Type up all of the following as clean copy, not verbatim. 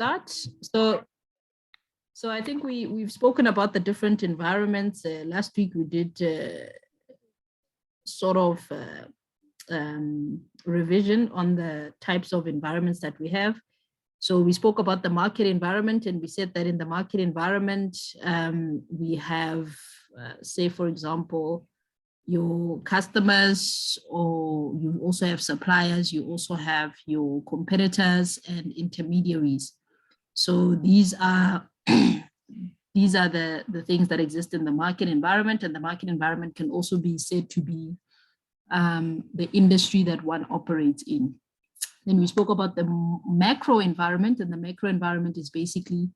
start? So I think we've spoken about the different environments. Last week we did sort of revision on the types of environments that we have. So we spoke about the market environment, and we said that in the market environment, we have, say, for example, your customers, or you also have suppliers, you also have your competitors and intermediaries. So these are the things that exist in the market environment, and the market environment can also be said to be the industry that one operates in. Then we spoke about the macro environment, and the macro environment is basically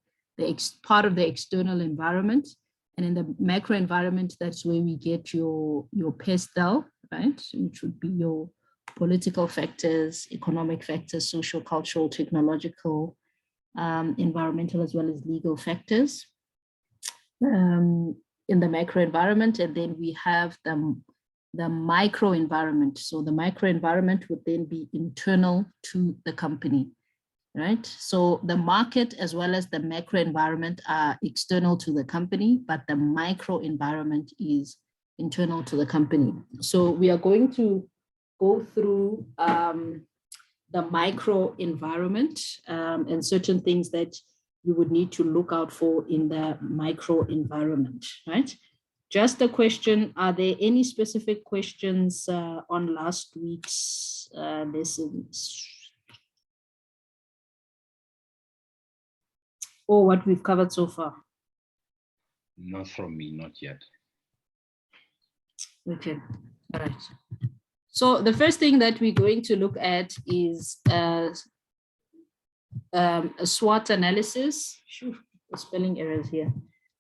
part of the external environment. And in the macro environment, that's where we get your PESTEL, right, which would be your political factors, economic factors, social, cultural, technological, environmental, as well as legal factors in the macro environment. And then we have the micro environment. So the micro environment would then be internal to the company, right? So the market as well as the macro environment are external to the company, but the micro environment is internal to the company. So we are going to go through the micro environment and certain things that you would need to look out for in the micro environment, right? Just a question, are there any specific questions on last week's lessons? Or what we've covered so far? Not from me, not yet. Okay, all right. So the first thing that we're going to look at is a SWOT analysis. The spelling errors here.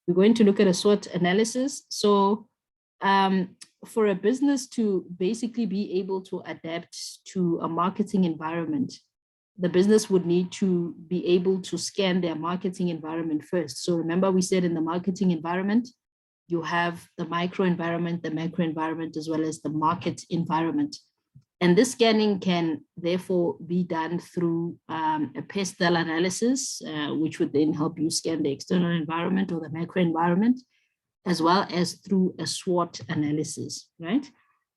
We're going to look at a SWOT analysis. So for a business to basically be able to adapt to a marketing environment, the business would need to be able to scan their marketing environment first. So remember, we said in the marketing environment, you have the micro environment, the macro environment, as well as the market environment. And this scanning can therefore be done through a PESTEL analysis, which would then help you scan the external environment or the macro environment, as well as through a SWOT analysis, right?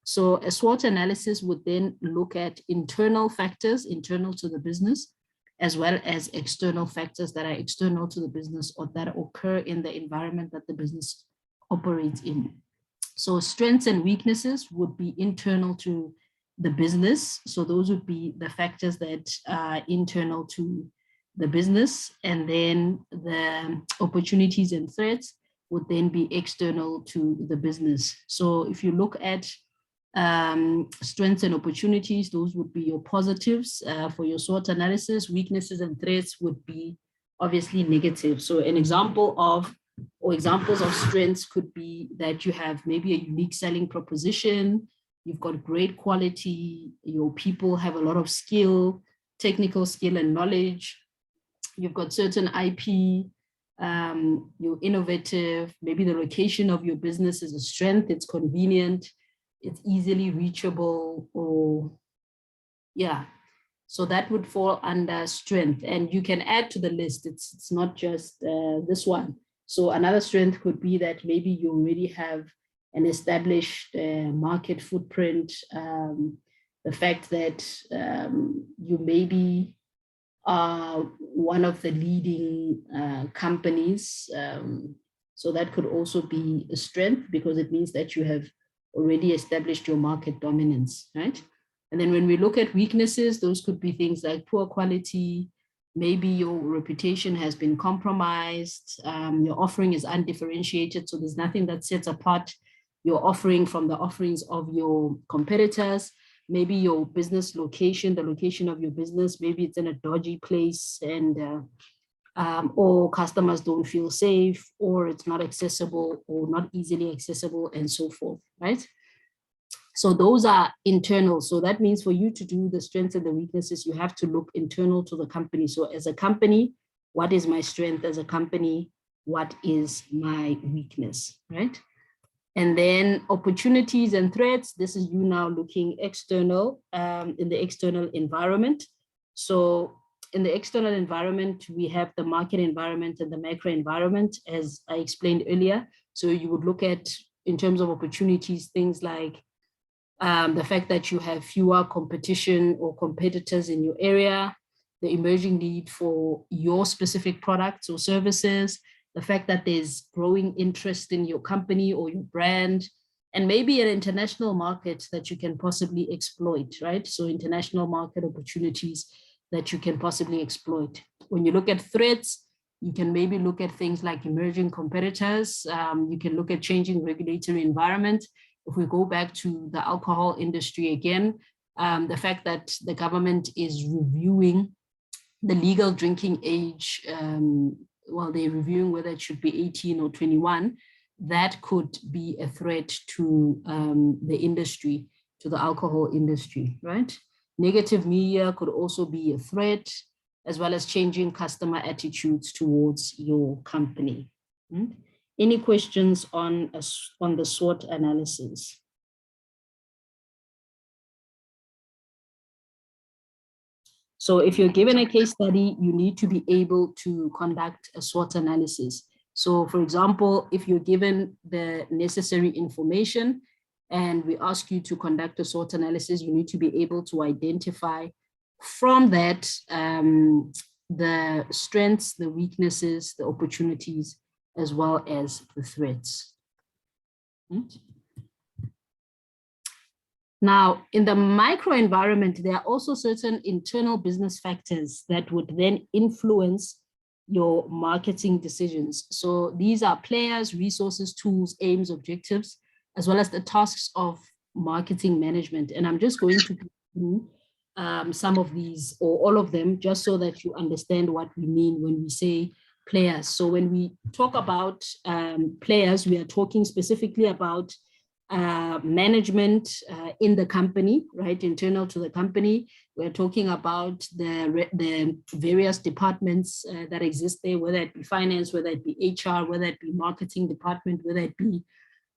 So a SWOT analysis would then look at internal factors, internal to the business, as well as external factors that are external to the business or that occur in the environment that the business operates in. So strengths and weaknesses would be internal to the business. So those would be the factors that are internal to the business. And then the opportunities and threats would then be external to the business. So if you look at strengths and opportunities, those would be your positives for your SWOT analysis. Weaknesses and threats would be obviously negative. So an example of, or examples of strengths could be that you have maybe a unique selling proposition, you've got great quality, your people have a lot of skill, technical skill and knowledge, you've got certain IP, you're innovative, maybe the location of your business is a strength, it's convenient, it's easily reachable, or yeah. So that would fall under strength, and you can add to the list. It's not just this one. So another strength could be that maybe you already have an established market footprint, the fact that you maybe are one of the leading companies. So that could also be a strength because it means that you have already established your market dominance, right? And then when we look at weaknesses, those could be things like poor quality, maybe your reputation has been compromised, your offering is undifferentiated, so there's nothing that sets apart your offering from the offerings of your competitors. Maybe your business location, the location of your business, maybe it's in a dodgy place and or customers don't feel safe, or it's not accessible or not easily accessible, and so forth, right? So those are internal. So that means for you to do the strengths and the weaknesses, you have to look internal to the company. So as a company, what is my strength? As a company, what is my weakness, right? And then opportunities and threats. This is you now looking external in the external environment. So in the external environment, we have the market environment and the macro environment, as I explained earlier. So you would look at, in terms of opportunities, things like the fact that you have fewer competition or competitors in your area, the emerging need for your specific products or services, the fact that there's growing interest in your company or your brand, and maybe an international market that you can possibly exploit, right? So international market opportunities that you can possibly exploit. When you look at threats, you can maybe look at things like emerging competitors. You can look at changing regulatory environment. If we go back to the alcohol industry again, the fact that the government is reviewing the legal drinking age, while they're reviewing whether it should be 18 or 21, that could be a threat to the industry, to the alcohol industry, right? Negative media could also be a threat, as well as changing customer attitudes towards your company. Any questions on the SWOT analysis? So if you're given a case study, you need to be able to conduct a SWOT analysis. So for example, if you're given the necessary information and we ask you to conduct a SWOT analysis, you need to be able to identify from that the strengths, the weaknesses, the opportunities, as well as the threats. Now, in the microenvironment, there are also certain internal business factors that would then influence your marketing decisions. So these are players, resources, tools, aims, objectives, as well as the tasks of marketing management. And I'm just going to go through some of these or all of them, just so that you understand what we mean when we say players. So when we talk about players, we are talking specifically about management in the company, right? Internal to the company. We're talking about the various departments that exist there, whether it be finance, whether it be HR, whether it be marketing department, whether it be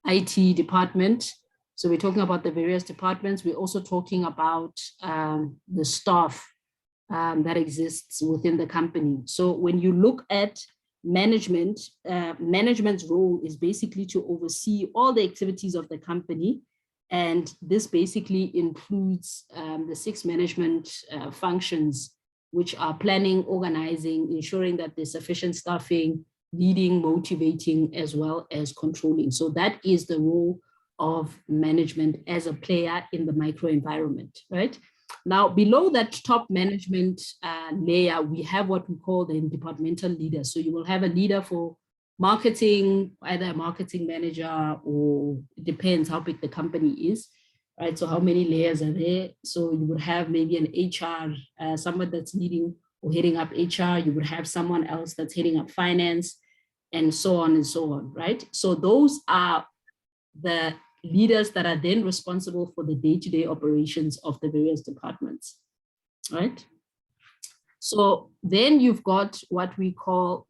IT department. So we're talking about the various departments. We're also talking about the staff that exists within the company. So when you look at management, management's role is basically to oversee all the activities of the company. And this basically includes the 6 management functions, which are planning, organizing, ensuring that there's sufficient staffing, leading, motivating, as well as controlling. So that is the role of management as a player in the microenvironment, right? Now, below that top management layer, we have what we call the departmental leaders. So you will have a leader for marketing, either a marketing manager, or it depends how big the company is, right? So how many layers are there? So you would have maybe an HR, someone that's leading or heading up HR. You would have someone else that's heading up finance, and so on and so on, right? So those are the leaders that are then responsible for the day-to-day operations of the various departments, right? So then you've got what we call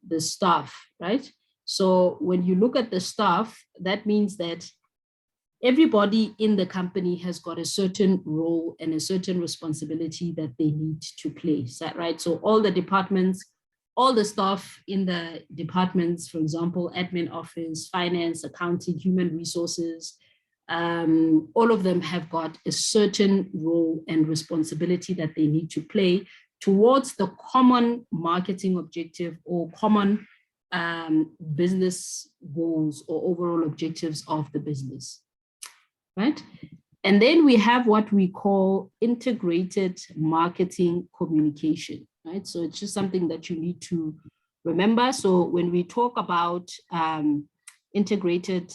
the staff, right? So when you look at the staff, that means that everybody in the company has got a certain role and a certain responsibility that they need to play, is that right? So all the departments, all the staff in the departments, for example, admin office, finance, accounting, human resources, all of them have got a certain role and responsibility that they need to play towards the common marketing objective or common business goals or overall objectives of the business, right? And then we have what we call integrated marketing communication, right? So it's just something that you need to remember. So when we talk about integrated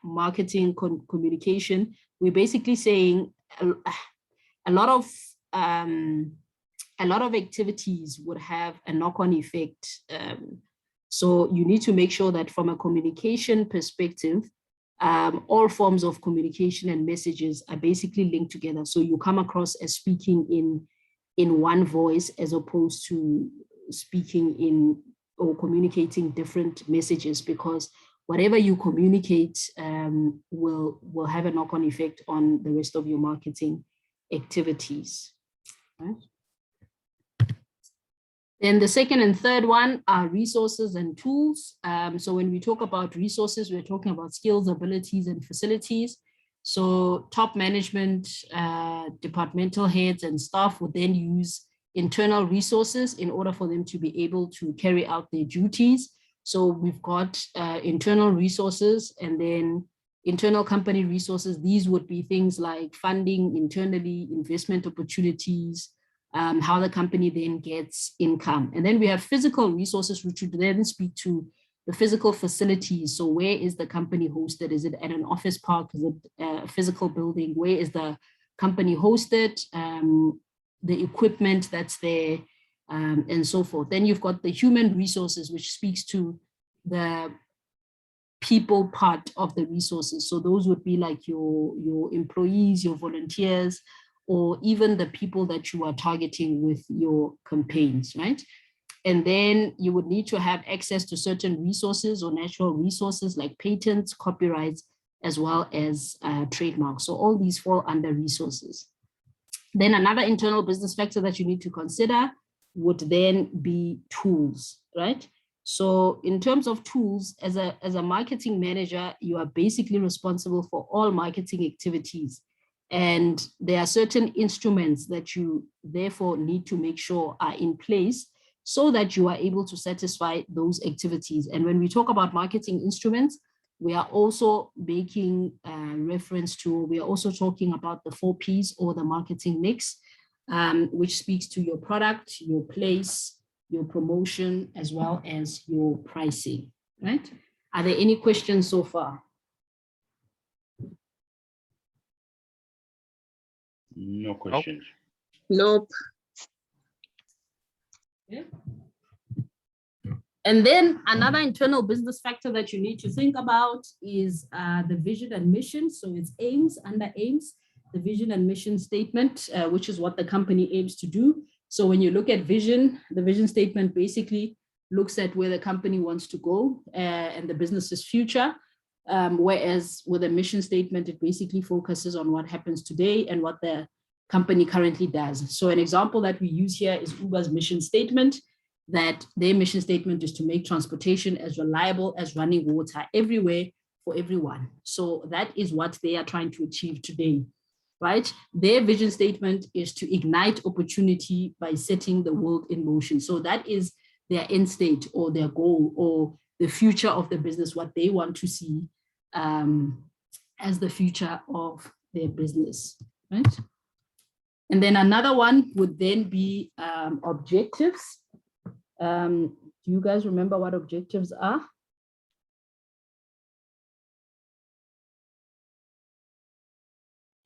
marketing communication, we're basically saying a lot of activities would have a knock-on effect. So you need to make sure that from a communication perspective, all forms of communication and messages are basically linked together. So you come across as speaking in one voice as opposed to speaking in or communicating different messages, because whatever you communicate will have a knock-on effect on the rest of your marketing activities. Right? Then the second and third one are resources and tools. So when we talk about resources, we're talking about skills, abilities, and facilities. So top management, departmental heads and staff would then use internal resources in order for them to be able to carry out their duties. So we've got internal resources and then internal company resources. These would be things like funding internally, investment opportunities, how the company then gets income. And then we have physical resources, which would then speak to the physical facilities. So where is the company hosted? Is it at an office park? Is it a physical building? Where is the company hosted? The equipment that's there, and so forth. Then you've got the human resources, which speaks to the people part of the resources. So those would be like your employees, your volunteers, or even the people that you are targeting with your campaigns, right? And then you would need to have access to certain resources or natural resources like patents, copyrights, as well as trademarks. So all these fall under resources. Then another internal business factor that you need to consider would then be tools, right? So in terms of tools, as a marketing manager, you are basically responsible for all marketing activities. And there are certain instruments that you therefore need to make sure are in place so that you are able to satisfy those activities. And when we talk about marketing instruments, we are also making reference to, we are also talking about the 4 Ps or the marketing mix, which speaks to your product, your place, your promotion, as well as your pricing, right? Are there any questions so far? No questions. Nope. Yeah. And then another internal business factor that you need to think about is the vision and mission. So it's aims, under aims, the vision and mission statement, which is what the company aims to do. So when you look at vision, the vision statement basically looks at where the company wants to go and the business's future. Whereas with a mission statement, it basically focuses on what happens today and what the company currently does. So an example that we use here is Uber's mission statement, that their mission statement is to make transportation as reliable as running water everywhere for everyone. So that is what they are trying to achieve today, right? Their vision statement is to ignite opportunity by setting the world in motion. So that is their end state or their goal or the future of the business, what they want to see as the future of their business, right? And then another one would then be objectives. Do you guys remember what objectives are?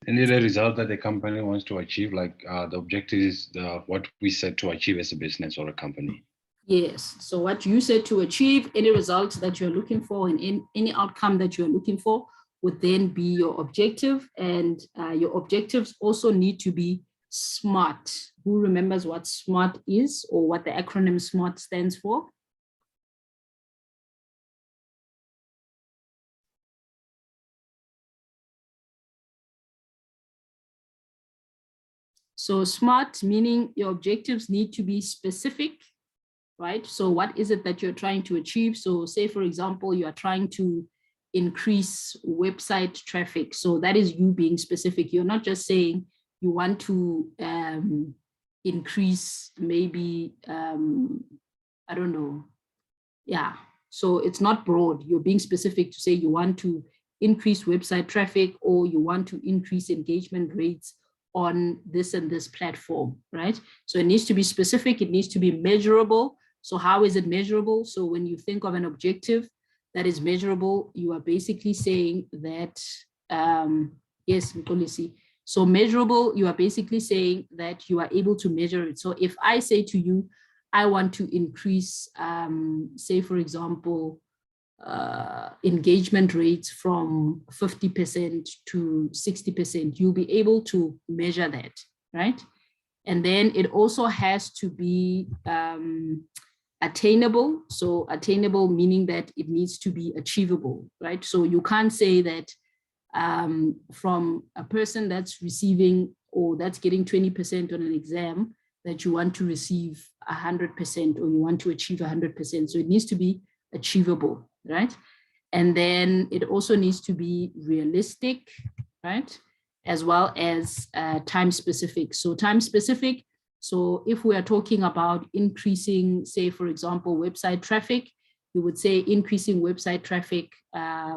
Any the result that the company wants to achieve, like the objective is what we set to achieve as a business or a company. Yes, so what you said to achieve, any results that you're looking for and in any outcome that you're looking for would then be your objective, and your objectives also need to be SMART. Who remembers what SMART is or what the acronym SMART stands for? So SMART meaning your objectives need to be specific, right? So what is it that you're trying to achieve? So say, for example, you are trying to increase website traffic. So that is you being specific. You're not just saying you want to increase maybe, I don't know. Yeah, so it's not broad. You're being specific to say you want to increase website traffic or you want to increase engagement rates on this and this platform, right? So it needs to be specific, it needs to be measurable. So how is it measurable? So when you think of an objective that is measurable, you are basically saying that, yes, Mkolisi. So measurable, you are basically saying that you are able to measure it. So if I say to you, I want to increase, say, for example, engagement rates from 50% to 60%, you'll be able to measure that, right? And then it also has to be attainable. So attainable meaning that it needs to be achievable, right? So you can't say that from a person that's receiving or that's getting 20% on an exam, that you want to receive 100% or you want to achieve 100%. So it needs to be achievable, right? And then it also needs to be realistic, right? As well as time specific. So time specific, so if we are talking about increasing, say, for example, website traffic, you would say increasing website traffic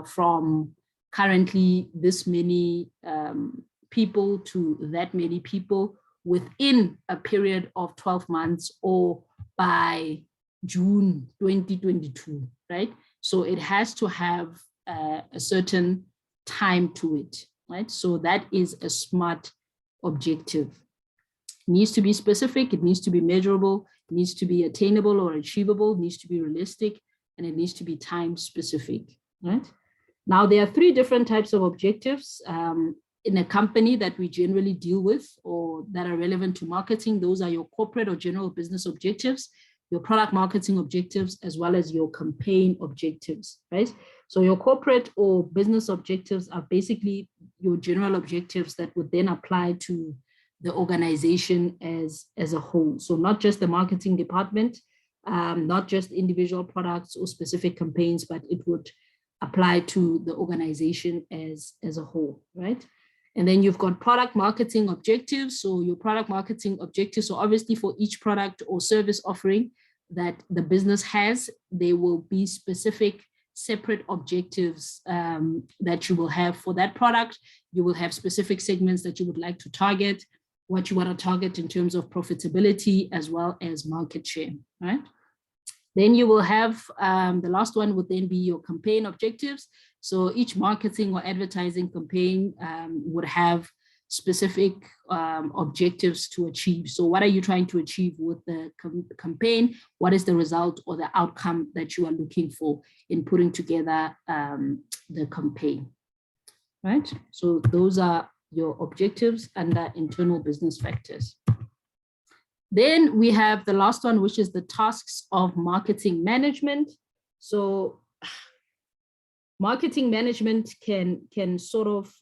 from currently this many people to that many people within a period of 12 months or by June 2022, right? So it has to have a certain time to it, right? So that is a SMART objective. It needs to be specific, it needs to be measurable, it needs to be attainable or achievable, it needs to be realistic, and it needs to be time specific, right? Now, there are three different types of objectives in a company that we generally deal with or that are relevant to marketing. Those are your corporate or general business objectives, your product marketing objectives, as well as your campaign objectives, right? So your corporate or business objectives are basically your general objectives that would then apply to the organization as a whole. So not just the marketing department, not just individual products or specific campaigns, but it would apply to the organization as a whole, right? And then you've got product marketing objectives. So your product marketing objectives, so obviously for each product or service offering that the business has, there will be specific separate objectives that you will have for that product. You will have specific segments that you would like to target, what you want to target in terms of profitability as well as market share, right? Then you will have, the last one would then be your campaign objectives. So each marketing or advertising campaign would have specific objectives to achieve. So what are you trying to achieve with the campaign? What is the result or the outcome that you are looking for in putting together the campaign, right? So those are your objectives under internal business factors. Then we have the last one, which is the tasks of marketing management. So marketing management can sort of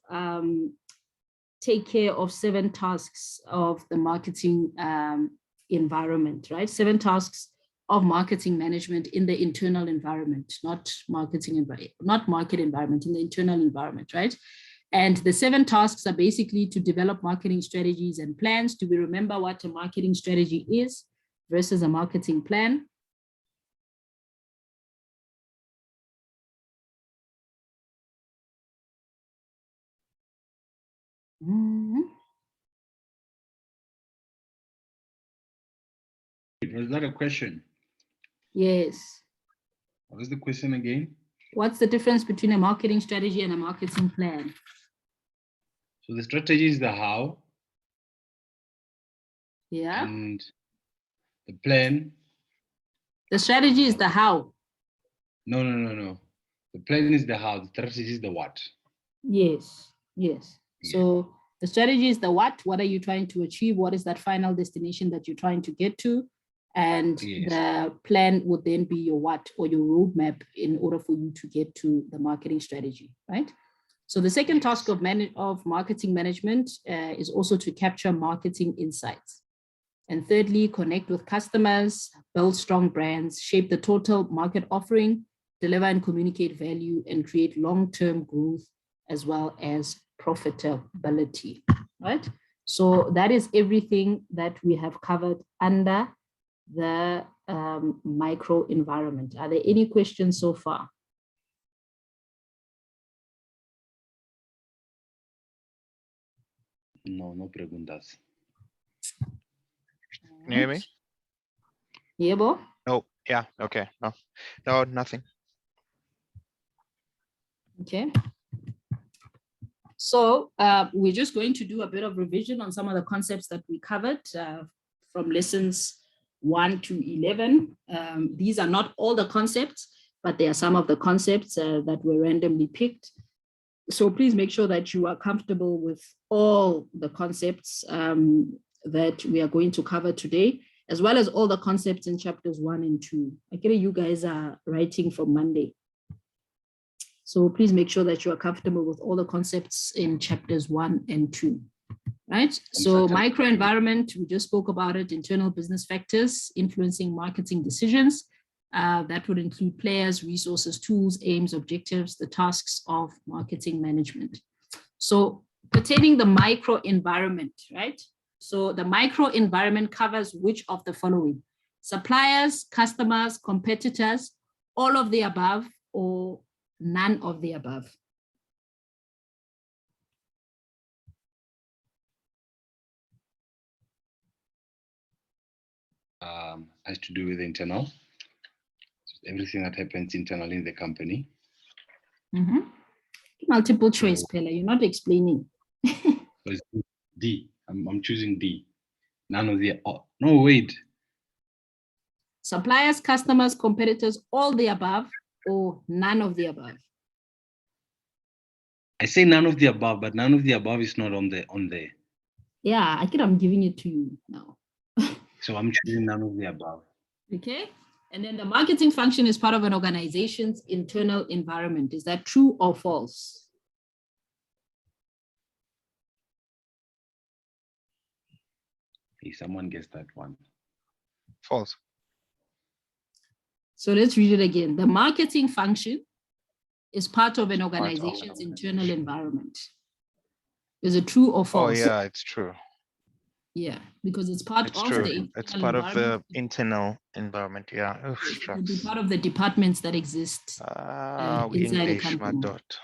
take care of 7 tasks of the marketing environment, right? 7 tasks of marketing management in the internal environment, not market environment, in the internal environment, right? And the 7 tasks are basically to develop marketing strategies and plans. Do we remember what a marketing strategy is versus a marketing plan? Was that a question? Yes. What was the question again? What's the difference between a marketing strategy and a marketing plan? So the strategy is the how. Yeah. And the plan. The strategy is the how. No. The plan is the how. The strategy is the what. Yes. Yeah. So the strategy is the what. What are you trying to achieve? What is that final destination that you're trying to get to? And the plan would then be your what or your roadmap in order for you to get to the marketing strategy, right? So the second task of marketing management is also to capture marketing insights. And thirdly, connect with customers, build strong brands, shape the total market offering, deliver and communicate value, and create long-term growth as well as profitability, right? So that is everything that we have covered under the micro environment. Are there any questions so far? No preguntas. Can you hear me? Yeah, Bo? Oh, yeah, okay. No, nothing. Okay. So we're just going to do a bit of revision on some of the concepts that we covered from lessons 1 to 11. These are not all the concepts, but they are some of the concepts that were randomly picked. So please make sure that you are comfortable with all the concepts that we are going to cover today, as well as all the concepts in chapters 1 and 2. I get you guys are writing from Monday. So please make sure that you are comfortable with all the concepts in chapters 1 and 2. right? So Exactly. microenvironment, we just spoke about it, internal business factors influencing marketing decisions. That would include players, resources, tools, aims, objectives, the tasks of marketing management. So pertaining the microenvironment, right? So the microenvironment covers which of the following? Suppliers, customers, competitors, all of the above, or none of the above. Has to do with internal, everything that happens internally in the company. Mhm. Multiple choice, Pella, you're not explaining. So it's D. I'm choosing D. None of the. Oh, no, wait. Suppliers, customers, competitors, all the above, or none of the above. I say none of the above, but none of the above is not on there. Yeah, I think I'm giving it to you now. So I'm choosing none of the above. Okay. And then the marketing function is part of an organization's internal environment. Is that true or false? Hey, someone guessed that one. False. So let's read it again. The marketing function is part of an Part of an organization's internal organization. environment. Is it true or Oh, false? yeah, it's true. Yeah, because it's part It's of true. the It's internal part of the environment. internal environment. Yeah. Oh, Yes, it would be shucks. part of the departments that exist inside a English, my company. dot.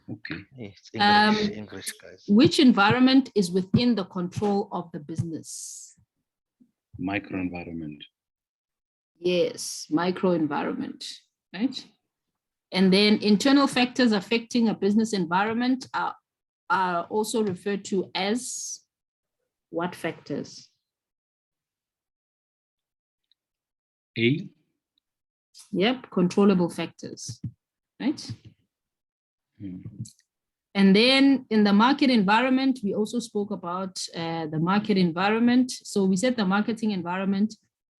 Okay. It's English, Um, English, guys. Which environment is within the control of the business? Microenvironment. Yes, microenvironment, right? And then internal factors affecting a business environment are also referred to as what factors? A. Yep, controllable factors, right? Hmm. And then in the market environment, we also spoke about the market environment. So we said the marketing environment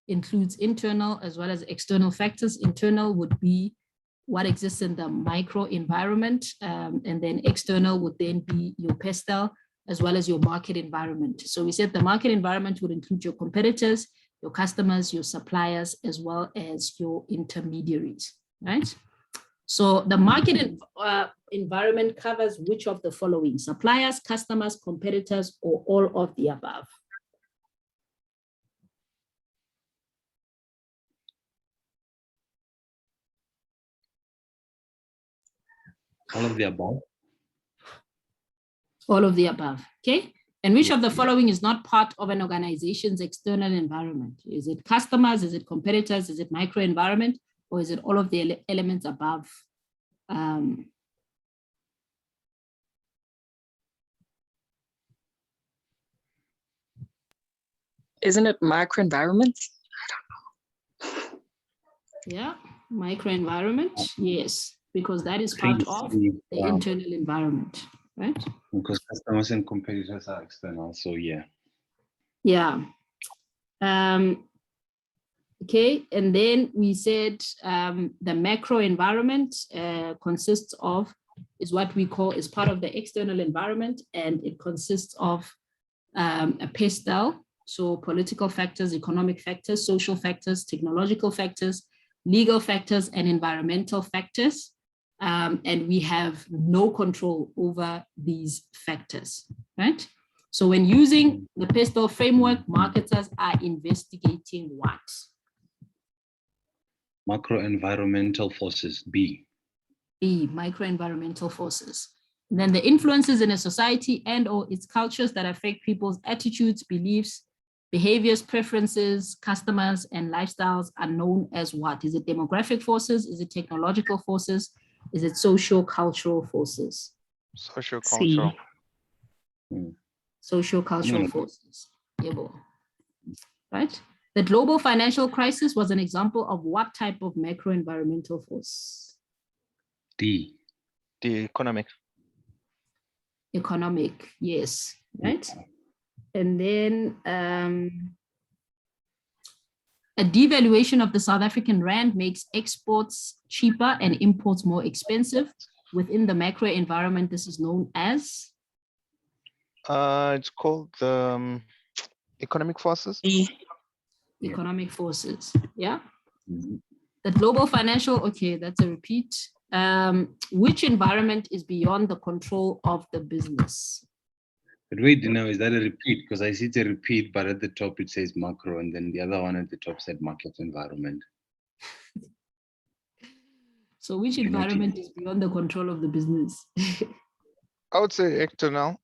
includes internal as well as external factors. Internal would be what exists in the micro environment, and then external would then be your pestle as well as your market environment. So we said the market environment would include your competitors, your customers, your suppliers, as well as your intermediaries, right? So the market environment covers which of the following? Suppliers, customers, competitors, or all of the above? All of the above. All of the above, okay? And which of the following is not part of an organization's external environment? Is it customers, is it competitors, is it microenvironment, or is it all of the elements above? Isn't it microenvironments? Yeah, microenvironment, yes, because that is part of the internal environment, right? Because customers and competitors are external, so yeah. Yeah. Okay, and then we said the macro environment consists of, is what we call, is part of the external environment, and it consists of a pestle, so political factors, economic factors, social factors, technological factors, legal factors, and environmental factors. And we have no control over these factors, right? So when using the pestle framework, marketers are investigating what? Macro-environmental forces, B. B, micro-environmental forces. And then the influences in a society and or its cultures that affect people's attitudes, beliefs, behaviors, preferences, customers, and lifestyles are known as what? Is it demographic forces? Is it technological forces? Is it social-cultural forces? Social-cultural. Social-cultural forces. Right? The global financial crisis was an example of what type of macro-environmental force? D. The economic. Economic, yes, right? And then a devaluation of the South African rand makes exports cheaper and imports more expensive. Within the macro environment, this is known as? It's called economic forces. E. Yeah. Economic forces. Yeah. Mhm. The global financial, okay, that's a repeat. Which environment is beyond the control of the business? But wait, is that a repeat? Because I see it's a repeat, but at the top it says macro, and then the other one at the top said market environment. So which Genetic. environment is beyond the control of the business? I would say external.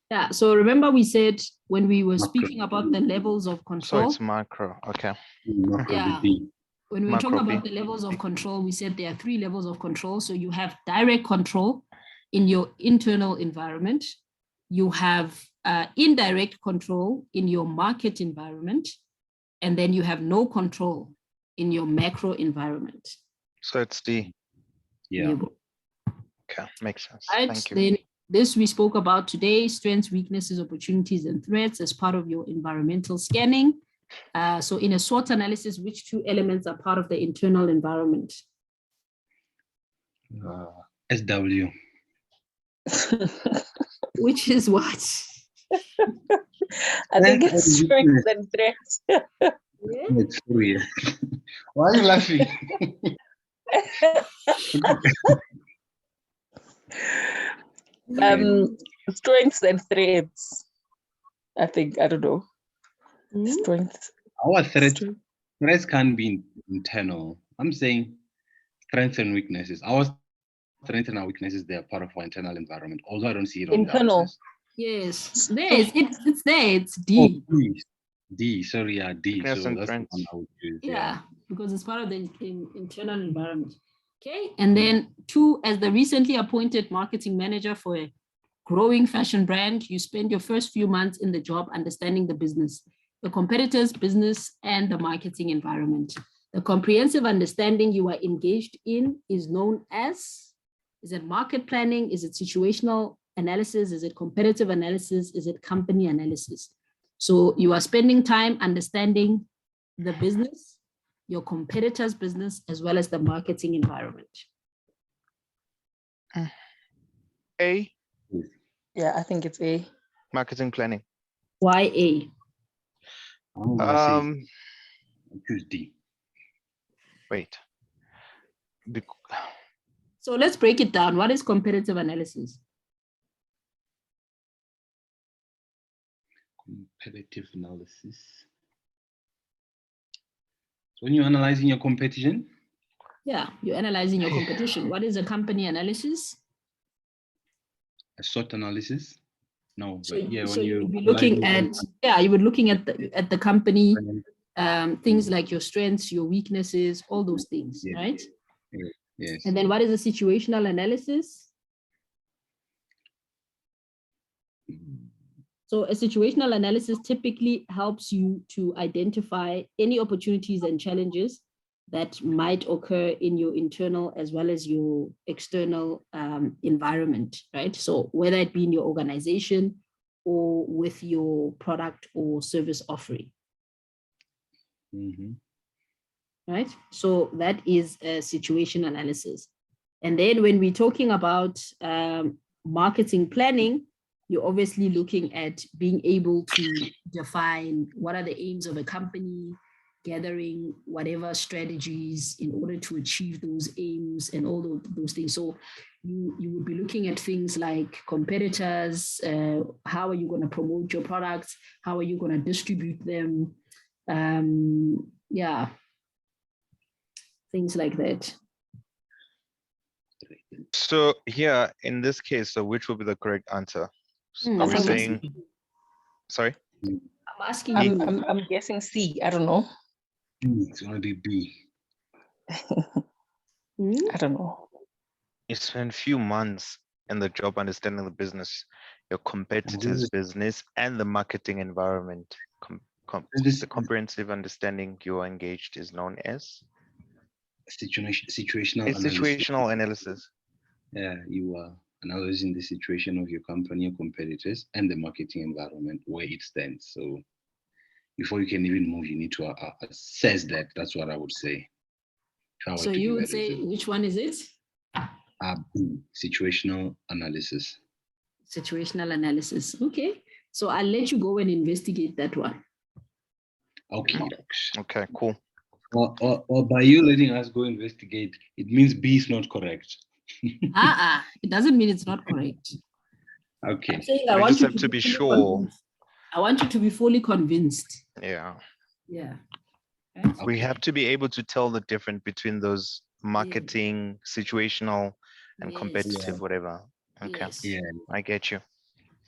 Yeah, so remember we said when we were Macro. speaking about the levels of So control, it's macro. Okay. Macro Yeah. B. when we were talking Macro about B. the levels of control, we said there are 3 levels of control. So you have direct control in your internal environment. You have indirect control in your market environment. And then you have no control in your macro environment. So it's D. Yeah. There you go. Okay, makes sense. Right, Thank you. then this we spoke about today, strengths, weaknesses, opportunities, and threats as part of your environmental scanning. So in a SWOT analysis, which 2 elements are part of the internal environment? SW. Which is what? I think Strength it's and strength weakness. and threats. Yeah. It's weird. Why are you laughing? Strengths and threats. I think, I don't know. Hmm? Strengths. Our threats strength. can't be internal. I'm saying strengths and weaknesses. Our strengths and our weaknesses, they are part of our internal environment. Although I don't see it on the Internal. answers. Yes, there is. It's there. It's Oh, D. D. Sorry, yeah, D. Weakness So and that's the strengths. one I would choose. Yeah, because it's part of the internal environment. Okay, and then 2, as the recently appointed marketing manager for a growing fashion brand, you spend your first few months in the job understanding the business, the competitors' business, and the marketing environment. The comprehensive understanding you are engaged in is known as, is it market planning? Is it situational analysis? Is it competitive analysis? Is it company analysis? So you are spending time understanding the business, your competitors' business, as well as the marketing environment. A, Yeah, I think it's A. marketing planning. Why A? I'm gonna say Um, choose D. wait. So let's break it down. What is competitive analysis? Competitive analysis. So when you're analyzing your competition, Yeah, you're analyzing your competition. What is a company analysis? a SWOT analysis. No, So, but yeah, so when you you would be looking at, yeah, you would looking at the company, things like your strengths, your weaknesses, all those things, Yes. right? Yes. And then what is a situational analysis? So a situational analysis typically helps you to identify any opportunities and challenges that might occur in your internal as well as your external environment, right? So whether it be in your organization or with your product or service offering. Mm-hmm. Right? So that is a situation analysis. And then when we're talking about marketing planning, you're obviously looking at being able to define what are the aims of a company, gathering whatever strategies in order to achieve those aims and all those things. So you would be looking at things like competitors, how are you going to promote your products, how are you going to distribute them, yeah, things like that. So here in this case, so which would be the correct answer? Hmm, Are that's we what I'm saying, asking. sorry? I'm asking you. I'm guessing C. I don't know. It's gonna be B. Hmm? I don't know. You spend few months in the job understanding the business, your competitors' business, and the marketing environment. The comprehensive understanding you are engaged is known as situational it's analysis. situational analysis. Yeah, you are analyzing the situation of your company, your competitors, and the marketing environment where it stands. So before you can even move, you need to assess that. That's what I would say. So you would say, which one is it? B, situational analysis. Situational analysis. Okay. So I'll let you go and investigate that one. Okay. Okay, cool. Or by you letting us go investigate, it means B is not correct. It doesn't mean it's not correct. Okay. I'm saying We want just you have to be fully sure. convinced. I want you to be fully convinced. Yeah. Yeah. We Okay. have to be able to tell the difference between those marketing, situational, and Yes. competitive, whatever. Okay. Yes. Yeah, I get you.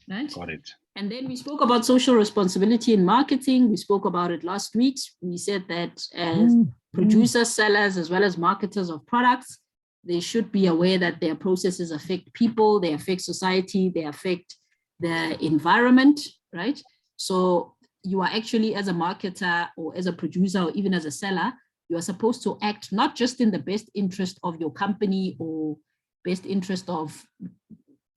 Right. got it. And then we spoke about social responsibility in marketing. We spoke about it last week. We said that as producers, sellers, as well as marketers of products, they should be aware that their processes affect people, they affect society, they affect the environment, right? So you are actually, as a marketer or as a producer or even as a seller, you are supposed to act not just in the best interest of your company or best interest of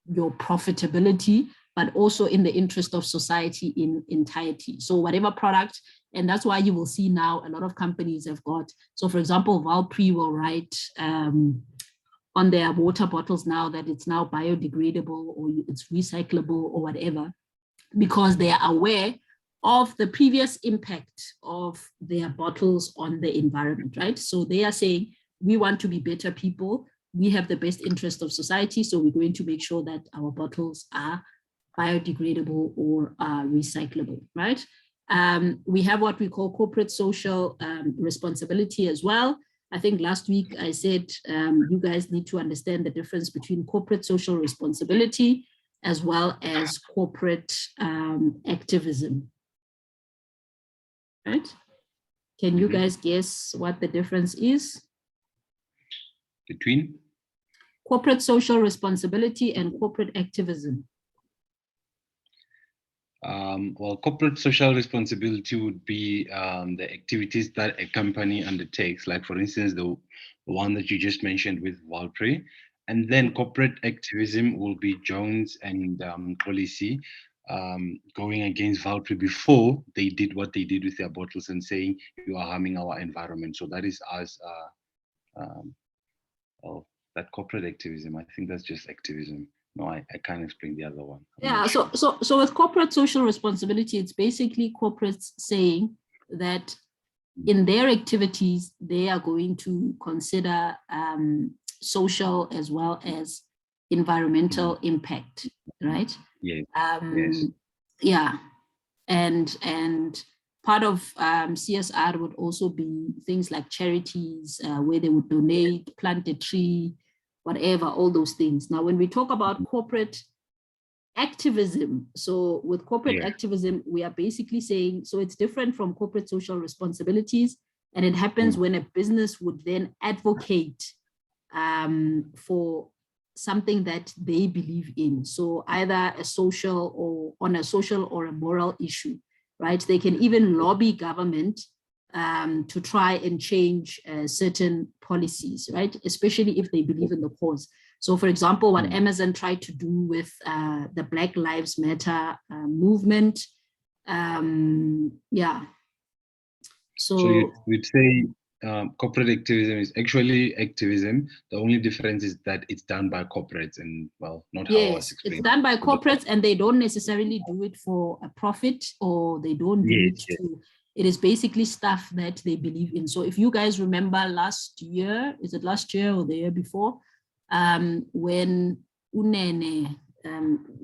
your profitability, but also in the interest of society in entirety. So whatever product, and that's why you will see now a lot of companies have got, so for example, Valpre will write on their water bottles now that it's now biodegradable or it's recyclable or whatever, because they are aware of the previous impact of their bottles on the environment, right? So they are saying, we want to be better people. We have the best interest of society. So we're going to make sure that our bottles are biodegradable or recyclable, right? We have what we call corporate social responsibility as well. I think last week I said you guys need to understand the difference between corporate social responsibility as well as corporate activism, right? Can you guys guess what the difference is? Between? Corporate social responsibility and corporate activism. Well, corporate social responsibility would be the activities that a company undertakes, like for instance, the one that you just mentioned with Valpre. And then corporate activism will be Jones and policy going against Valpre before they did what they did with their bottles and saying you are harming our environment. So that is us, that corporate activism. I think that's just activism. No, I can't explain the other one. Yeah, so with corporate social responsibility, it's basically corporates saying that in their activities, they are going to consider social as well as environmental impact, right? Yeah. Yes. Yeah, and part of CSR would also be things like charities where they would donate, plant a tree, whatever, all those things. Now, when we talk about corporate activism, so with corporate activism, we are basically saying, so it's different from corporate social responsibilities, and it happens when a business would then advocate for something that they believe in. So either a social or on a social or a moral issue, right? They can even lobby government to try and change certain policies, right? Especially if they believe in the cause. So for example, what Amazon tried to do with the Black Lives Matter movement. Yeah. So you would say corporate activism is actually activism. The only difference is that it's done by corporates and, well, not how I was explaining. It's done by corporates and they don't necessarily do it for a profit, or they don't do it to, it is basically stuff that they believe in. So if you guys remember last year, is it last year or the year before, when Unene,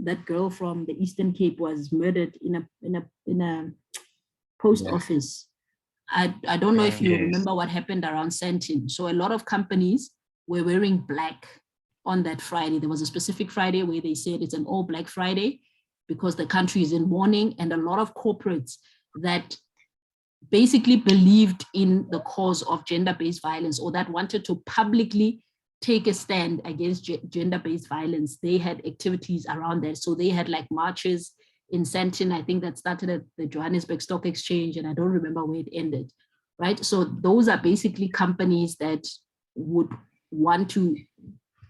that girl from the Eastern Cape, was murdered in a post office. I don't know if you remember what happened around Sandton. So a lot of companies were wearing black on that Friday. There was a specific Friday where they said it's an all Black Friday because the country is in mourning, and a lot of corporates that basically believed in the cause of gender-based violence, or that wanted to publicly take a stand against gender-based violence, they had activities around that. So they had like marches in Sandton, I think that started at the Johannesburg Stock Exchange, and I don't remember where it ended, right? So those are basically companies that would want to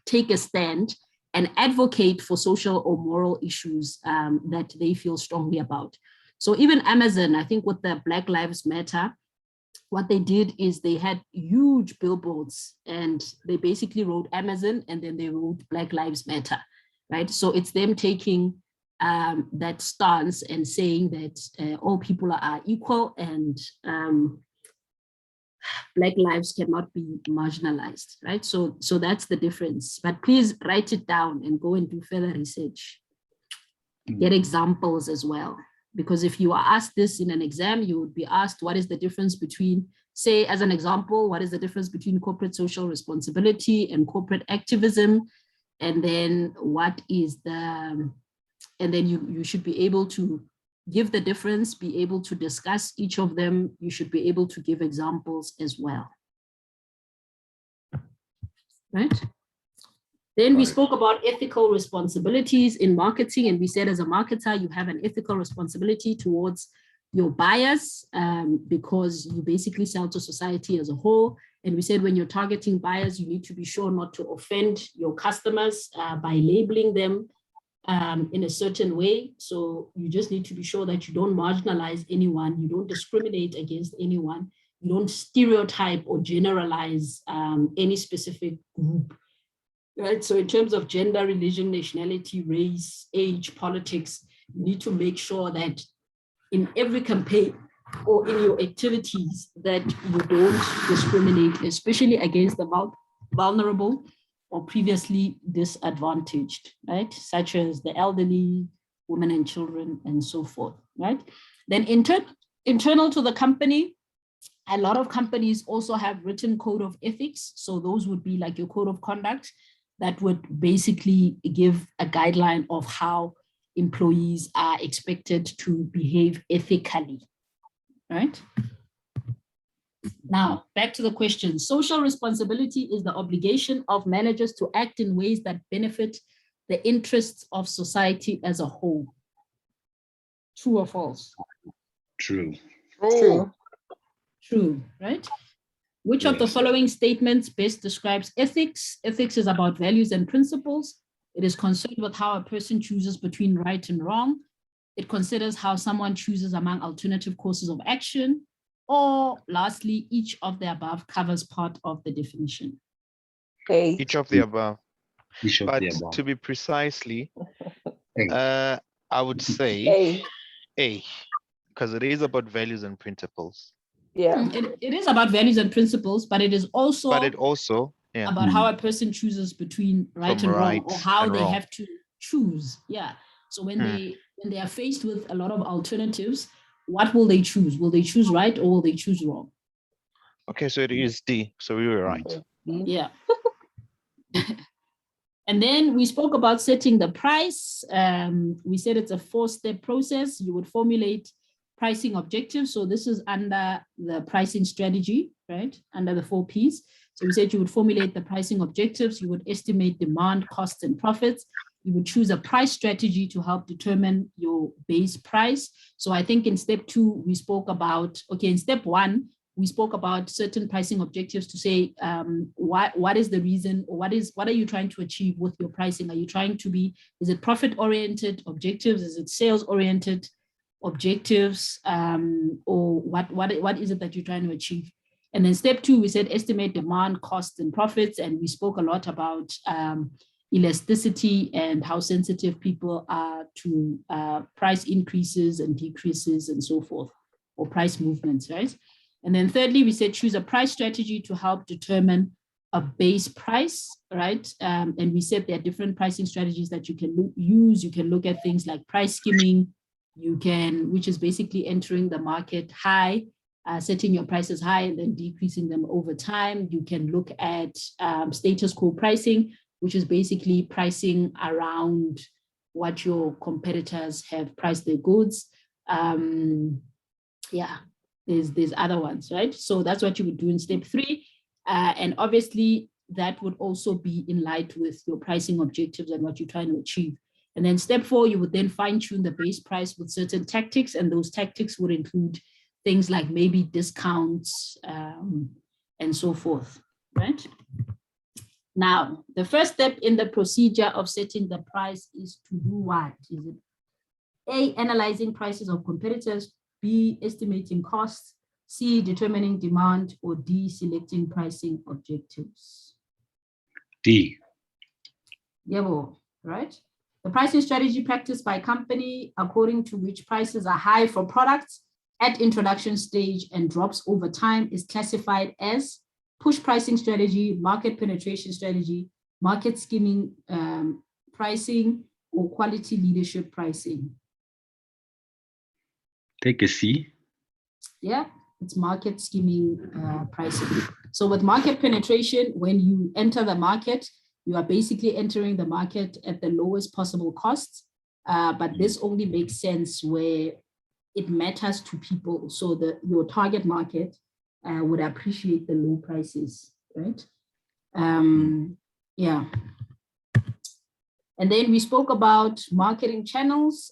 take a stand and advocate for social or moral issues that they feel strongly about. So even Amazon, I think with the Black Lives Matter, what they did is they had huge billboards and they basically wrote Amazon and then they wrote Black Lives Matter. right? So it's them taking that stance and saying that all people are equal and Black lives cannot be marginalized, right? So that's the difference. But please write it down and go and do further research. Get examples as well. Because if you are asked this in an exam, you would be asked, what is the difference between, say, as an example, what is the difference between corporate social responsibility and corporate activism? And then what is the, and then you should be able to give the difference, be able to discuss each of them. You should be able to give examples as well. Right? Then we spoke about ethical responsibilities in marketing, and we said as a marketer, you have an ethical responsibility towards your buyers because you basically sell to society as a whole. And we said when you're targeting buyers, you need to be sure not to offend your customers by labeling them in a certain way. So you just need to be sure that you don't marginalize anyone, you don't discriminate against anyone, you don't stereotype or generalize any specific group. Right, so in terms of gender, religion, nationality, race, age, politics, you need to make sure that in every campaign or in your activities that you don't discriminate, especially against the vulnerable or previously disadvantaged, right? Such as the elderly, women and children, and so forth, right? Then internal to the company, a lot of companies also have written code of ethics. So those would be like your code of conduct that would basically give a guideline of how employees are expected to behave ethically, right? Now, back to the question. Social responsibility is the obligation of managers to act in ways that benefit the interests of society as a whole. True or false? True. True. True, right? Which of the following statements best describes ethics? Ethics is about values and principles. It is concerned with how a person chooses between right and wrong. It considers how someone chooses among alternative courses of action. Or lastly, each of the above covers part of the definition. A. Each of the above. Each of But the above. to be precisely, A. I would say A. A, because it is about values and principles. Yeah. It is about values and principles, but it is also, about how a person chooses between right and wrong, or how they have to choose. Yeah. So when they are faced with a lot of alternatives, what will they choose? Will they choose right or will they choose wrong? Okay, so it is D. So we were right. Yeah. And then we spoke about setting the price. We said it's a 4-step process. You would formulate pricing objectives. So this is under the pricing strategy, right? Under the 4 Ps. So we said you would formulate the pricing objectives. You would estimate demand, costs, and profits. You would choose a price strategy to help determine your base price. So I think in step 2, we spoke about, okay, in step 1, we spoke about certain pricing objectives to say, what is the reason, or what are you trying to achieve with your pricing? Are you trying to be, is it profit-oriented objectives? Is it sales-oriented objectives? Or what is it that you're trying to achieve? And then step 2, we said estimate demand, costs, and profits. And we spoke a lot about elasticity and how sensitive people are to price increases and decreases and so forth, or price movements, right? And then thirdly, we said choose a price strategy to help determine a base price, right? And we said there are different pricing strategies that you can use. You can look at things like price skimming, which is basically entering the market high, setting your prices high and then decreasing them over time. You can look at status quo pricing, which is basically pricing around what your competitors have priced their goods. Yeah, there's other ones, right? So that's what you would do in step 3. And obviously that would also be in line with your pricing objectives and what you're trying to achieve. And then step 4, you would then fine tune the base price with certain tactics. And those tactics would include things like maybe discounts and so forth, right? Now, the first step in the procedure of setting the price is to do what? Is it A, analyzing prices of competitors, B, estimating costs, C, determining demand, or D, selecting pricing objectives? D. Yeah, well, right? The pricing strategy practiced by a company according to which prices are high for products at introduction stage and drops over time is classified as push pricing strategy, market penetration strategy, market skimming pricing, or quality leadership pricing. Take a C. Yeah, it's market skimming pricing. So with market penetration, when you enter the market, you are basically entering the market at the lowest possible cost. But this only makes sense where it matters to people. So your target market would appreciate the low prices, right? Yeah. And then we spoke about marketing channels.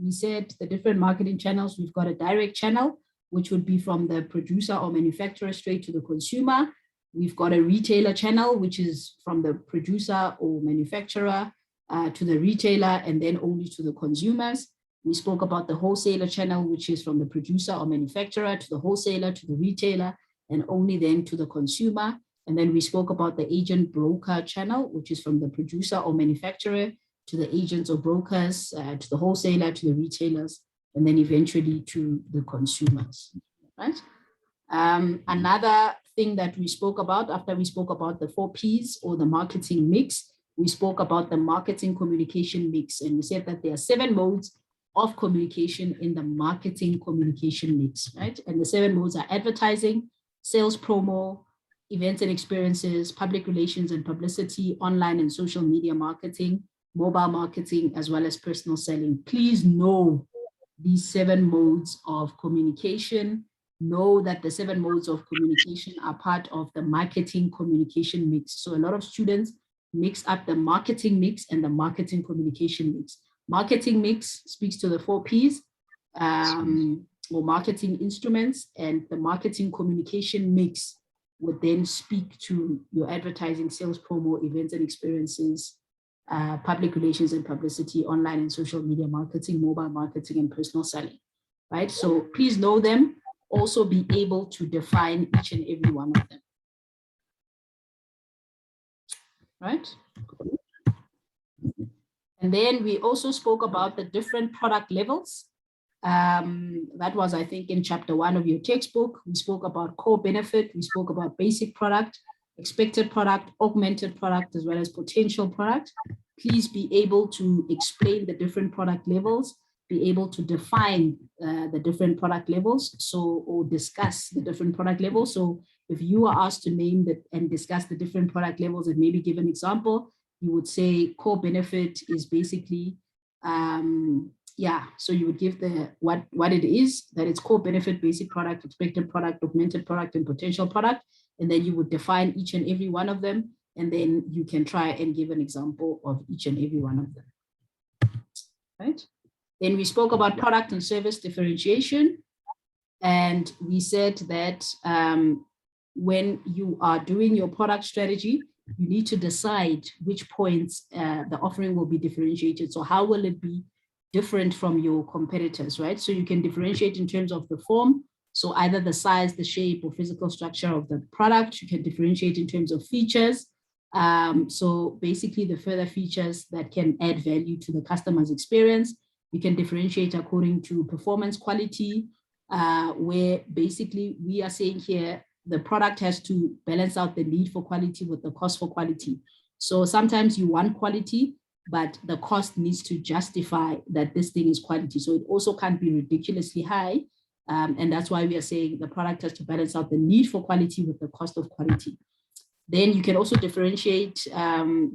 We said the different marketing channels. We've got a direct channel, which would be from the producer or manufacturer straight to the consumer. We've got a retailer channel, which is from the producer or manufacturer to the retailer and then only to the consumers. We spoke about the wholesaler channel, which is from the producer or manufacturer to the wholesaler to the retailer and only then to the consumer. And then we spoke about the agent broker channel, which is from the producer or manufacturer to the agents or brokers, to the wholesaler, to the retailers, and then eventually to the consumers, right? Another thing that we spoke about after we spoke about the 4 Ps or the marketing mix, we spoke about the marketing communication mix. And we said that there are 7 modes of communication in the marketing communication mix, right? And the 7 modes are advertising, sales promo, events and experiences, public relations and publicity, online and social media marketing, mobile marketing, as well as personal selling. Please know these 7 modes of communication. Know that the 7 modes of communication are part of the marketing communication mix. So a lot of students mix up the marketing mix and the marketing communication mix. Marketing mix speaks to the 4 Ps or marketing instruments, and the marketing communication mix would then speak to your advertising, sales promo, events and experiences, public relations and publicity, online and social media marketing, mobile marketing, and personal selling, right? So please know them, also be able to define each and every one of them, right? And then we also spoke about the different product levels. That was, I think, in chapter 1 of your textbook. We spoke about core benefit, we spoke about basic product, expected product, augmented product, as well as potential product. Please be able to explain the different product levels, be able to define the different product levels, or discuss the different product levels. So if you are asked to name and discuss the different product levels and maybe give an example, you would say core benefit is basically, so you would give what it is, that it's core benefit, basic product, expected product, augmented product, and potential product. And then you would define each and every one of them. And then you can try and give an example of each and every one of them, right? Then we spoke about product and service differentiation. And we said that when you are doing your product strategy, you need to decide which points the offering will be differentiated. So how will it be different from your competitors, right? So you can differentiate in terms of the form. So either the size, the shape, or physical structure of the product. You can differentiate in terms of features. So basically the further features that can add value to the customer's experience. You can differentiate according to performance quality, where basically we are saying here, the product has to balance out the need for quality with the cost for quality. So sometimes you want quality, but the cost needs to justify that this thing is quality. So it also can't be ridiculously high. And that's why we are saying the product has to balance out the need for quality with the cost of quality. Then you can also differentiate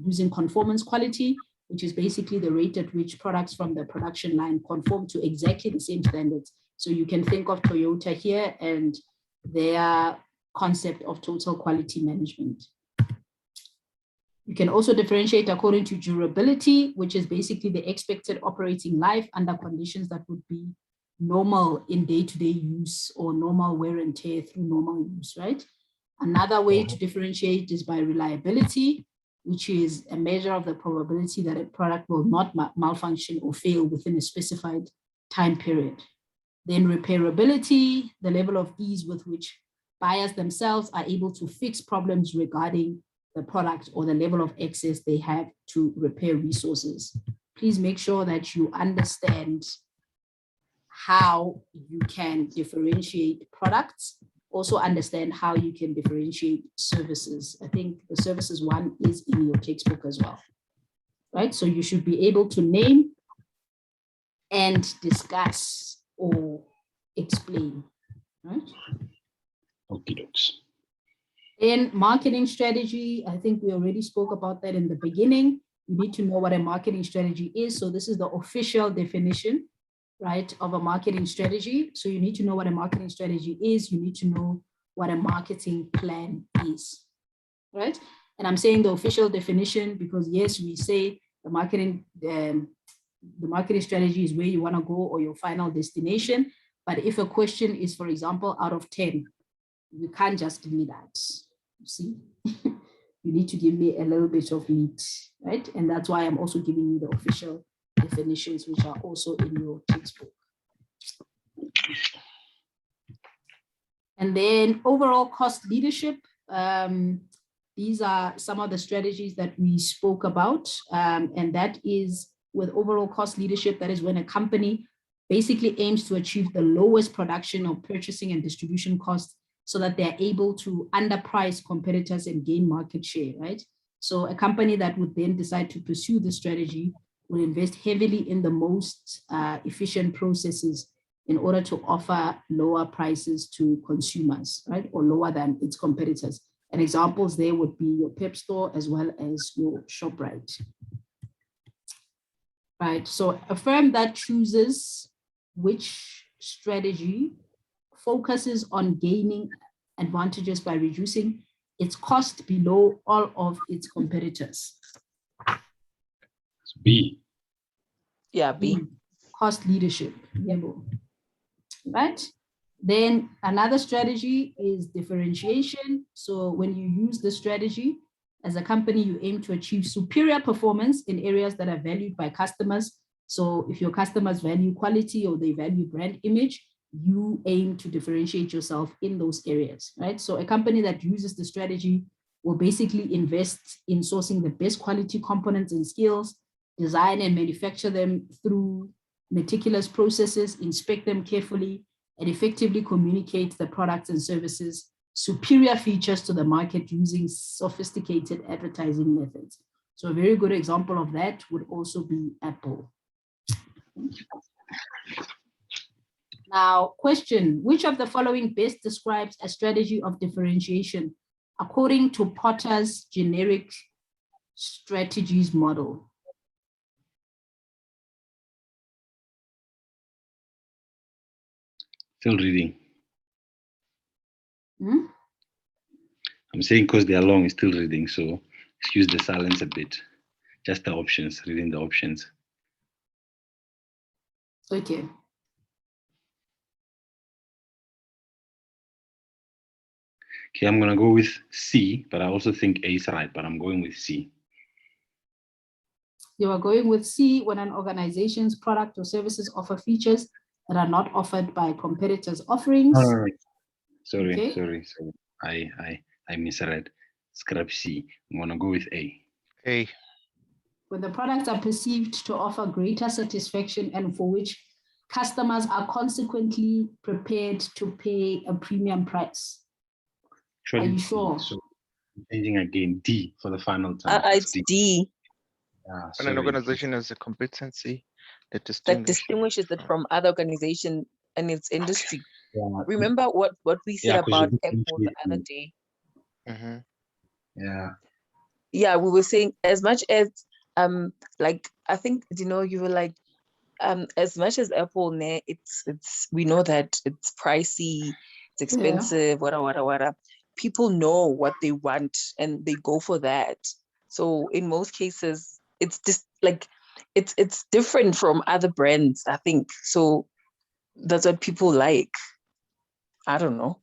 using conformance quality, which is basically the rate at which products from the production line conform to exactly the same standards. So you can think of Toyota here and their concept of total quality management. You can also differentiate according to durability, which is basically the expected operating life under conditions that would be normal in day-to-day use or normal wear and tear through normal use, right? Another way to differentiate is by reliability, which is a measure of the probability that a product will not malfunction or fail within a specified time period. Then repairability, the level of ease with which buyers themselves are able to fix problems regarding the product or the level of access they have to repair resources. please make sure that you understand how you can differentiate products, also understand how you can differentiate services. I think the services one is in your textbook as well, right? So you should be able to name and discuss or explain, right? Okay, dokes. In marketing strategy, I think we already spoke about that in the beginning. You need to know what a marketing strategy is. So this is the official definition, right, of a marketing strategy. So you need to know what a marketing strategy is. You need to know what a marketing plan is, right? And I'm saying the official definition because yes, we say the marketing strategy is where you want to go or your final destination. But if a question is, for example, out of 10, we can't just give me that. You see, you need to give me a little bit of meat, right? And that's why I'm also giving you the official definitions, which are also in your textbook. And then overall cost leadership. These are some of the strategies that we spoke about. And that is with overall cost leadership, that is when a company basically aims to achieve the lowest production or purchasing and distribution costs so that they're able to underprice competitors and gain market share, right? So a company that would then decide to pursue this strategy will invest heavily in the most efficient processes in order to offer lower prices to consumers, right? Or lower than its competitors. And examples there would be your Pep store as well as your ShopRite. Right, so a firm that chooses which strategy focuses on gaining advantages by reducing its cost below all of its competitors. It's B. Yeah, B. Cost leadership. Right? Then another strategy is differentiation. So when you use the strategy, as a company, you aim to achieve superior performance in areas that are valued by customers. So if your customers value quality or they value brand image, you aim to differentiate yourself in those areas, right? So a company that uses the strategy will basically invest in sourcing the best quality components and skills, design and manufacture them through meticulous processes, inspect them carefully, and effectively communicate the products and services superior features to the market using sophisticated advertising methods. So a very good example of that would also be Apple. Now, question, which of the following best describes a strategy of differentiation according to Porter's generic strategies model? Still reading. Hmm? I'm saying because they are long, it's still reading. So excuse the silence a bit. Just the options, reading the options. Okay. Okay, I'm going to go with C, but I also think A is right, but I'm going with C. You are going with C when an organization's product or services offer features that are not offered by competitors' offerings. Sorry, Okay. sorry. I misread. Scrap C. I'm going to go with A. A. When the products are perceived to offer greater satisfaction and for which customers are consequently prepared to pay a premium price. Are you sure? So changing again, D for the final time. It's D. Yeah, When an organization has a competency that That distinguishes it from other organizations in its industry. Yeah. Remember what we said about Apple the other day? Mm-hmm. Yeah. Yeah, we were saying as much as like I think you were like as much as Apple it's we know that it's pricey, it's expensive, whatever. People know what they want and they go for that. So in most cases, it's just like it's different from other brands, I think. So that's what people like. I don't know.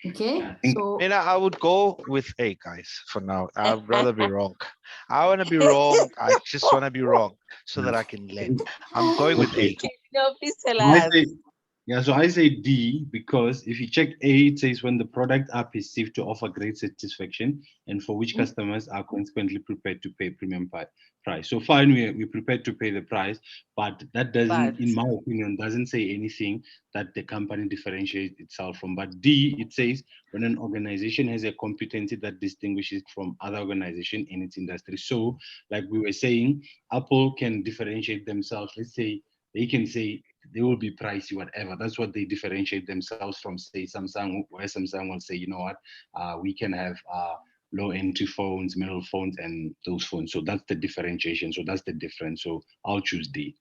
Okay, so I would go with A, guys, for now. I'd rather be wrong. I want to be wrong. I just want to be wrong so that I can learn. I'm going with A. No, please tell us. Yeah, so I say D because if you check A, it says when the product are perceived to offer great satisfaction and for which customers are consequently prepared to pay premium price. So fine, we're prepared to pay the price, but that doesn't, But in my opinion, doesn't say anything that the company differentiates itself from. But D, it says when an organization has a competency that distinguishes from other organization in its industry. So like we were saying, Apple can differentiate themselves. Let's say they can say they will be pricey, whatever. That's what they differentiate themselves from, say, Samsung, where Samsung will say, you know what, we can have low entry phones, middle phones, and those phones. So that's the differentiation. So that's the difference. So I'll choose D.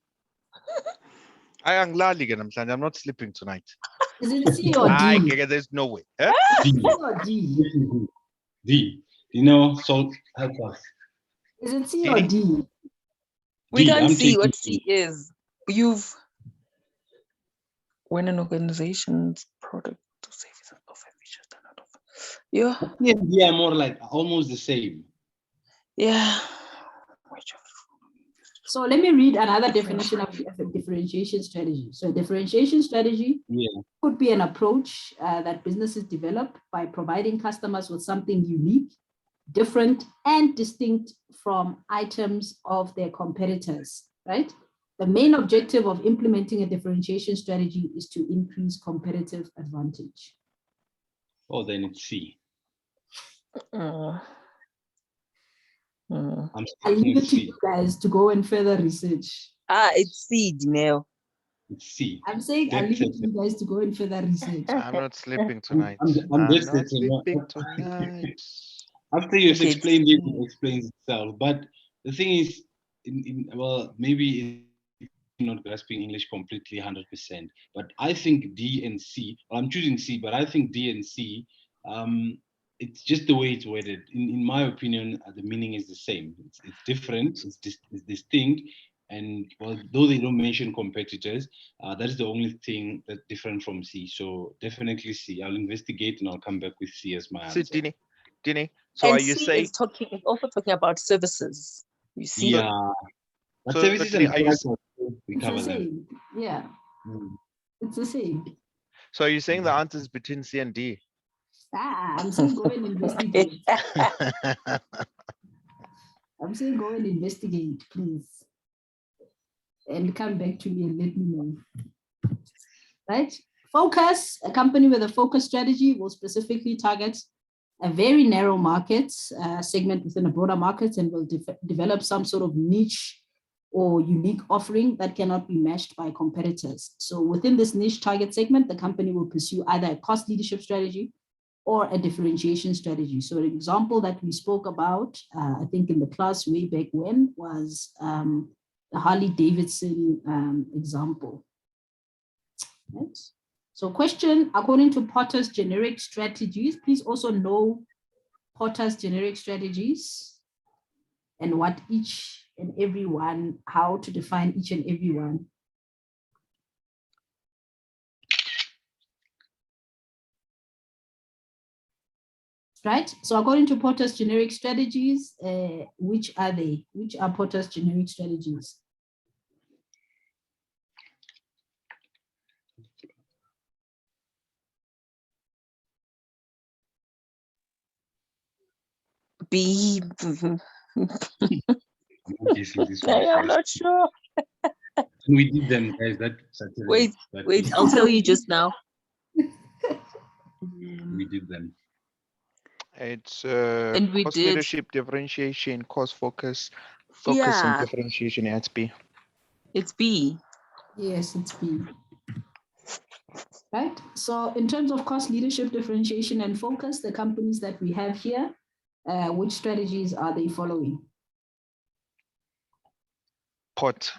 I'm not sleeping tonight. Is it C or D? There's no way. D. C or D? D. You know, so help us. Is it C or D? we D, can't I'm see what taking C is. When an organization's product or service offer features that not offer. Yeah. Yeah, more like almost the same. Yeah. So let me read another definition of a differentiation strategy. So a differentiation strategy could be an approach that businesses develop by providing customers with something unique, different, and distinct from items of their competitors, right? The main objective of implementing a differentiation strategy is to increase competitive advantage. Oh, then it's C. Mm. Mm. I leave it to you guys to go and further research. It's C, Dineo. It's C. I'm saying I leave it to you guys to go and further research. I'm not sleeping tonight. I'm just not sleeping tonight. After you've Okay, explained it, it explains itself. But the thing is, well, maybe it's not grasping English completely 100%. But I think D and C, well, I'm choosing C, but I think D and C, it's just the way it's worded. In my opinion, the meaning is the same. It's different, it's distinct. And well, though they don't mention competitors, that is the only thing that's different from C. So definitely C. I'll investigate and I'll come back with C as my answer. Dini. So and are you C saying is also talking about services? You see? Yeah. But So, services Dini, and are you products, we It's cover the them. same. Yeah, it's the same. so are you saying the answer is between C and D? I'm saying go and investigate. I'm saying go and investigate, please. And come back to me and let me know. Right? Focus, a company with a focus strategy will specifically target a very narrow market segment within a broader market and will develop some sort of niche or unique offering that cannot be matched by competitors. So within this niche target segment, the company will pursue either a cost leadership strategy or a differentiation strategy. So an example that we spoke about, I think in the class way back when, was the Harley Davidson example. Right? So question, according to Porter's generic strategies, please also know Porter's generic strategies and what each and every one, how to define each and every one. Right? So according to Porter's generic strategies, which are they? Which are Porter's generic strategies? B. I'm not sure. We did them, guys. Wait, I'll tell you just now. We did them. It's And we cost did. leadership, differentiation, cost focus and differentiation. Yeah, it's B. It's B. Yes, it's B. Right. So in terms of cost leadership, differentiation, and focus, the companies that we have here, which strategies are they following? Porters.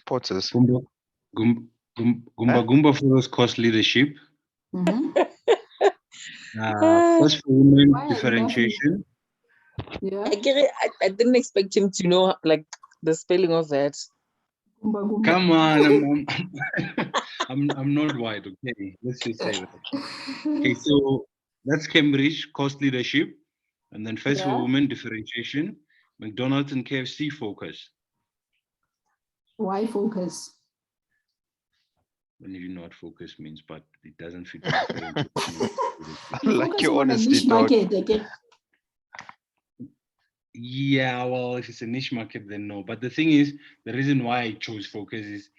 Gumba follows cost leadership. Mm-hmm. First for women differentiation. Yeah. I didn't expect him to know like the spelling of that. Come on, I'm not white, okay? Let's just say that. Okay, so that's Cambridge, cost leadership, and then First for Women differentiation, McDonald's and KFC focus. Why focus? don't even know what focus means, but it doesn't fit. my current You're Like focusing your on a honesty, niche dog. market again. Yeah, well, if it's a niche market, then no. But the thing is, the reason why I chose focus is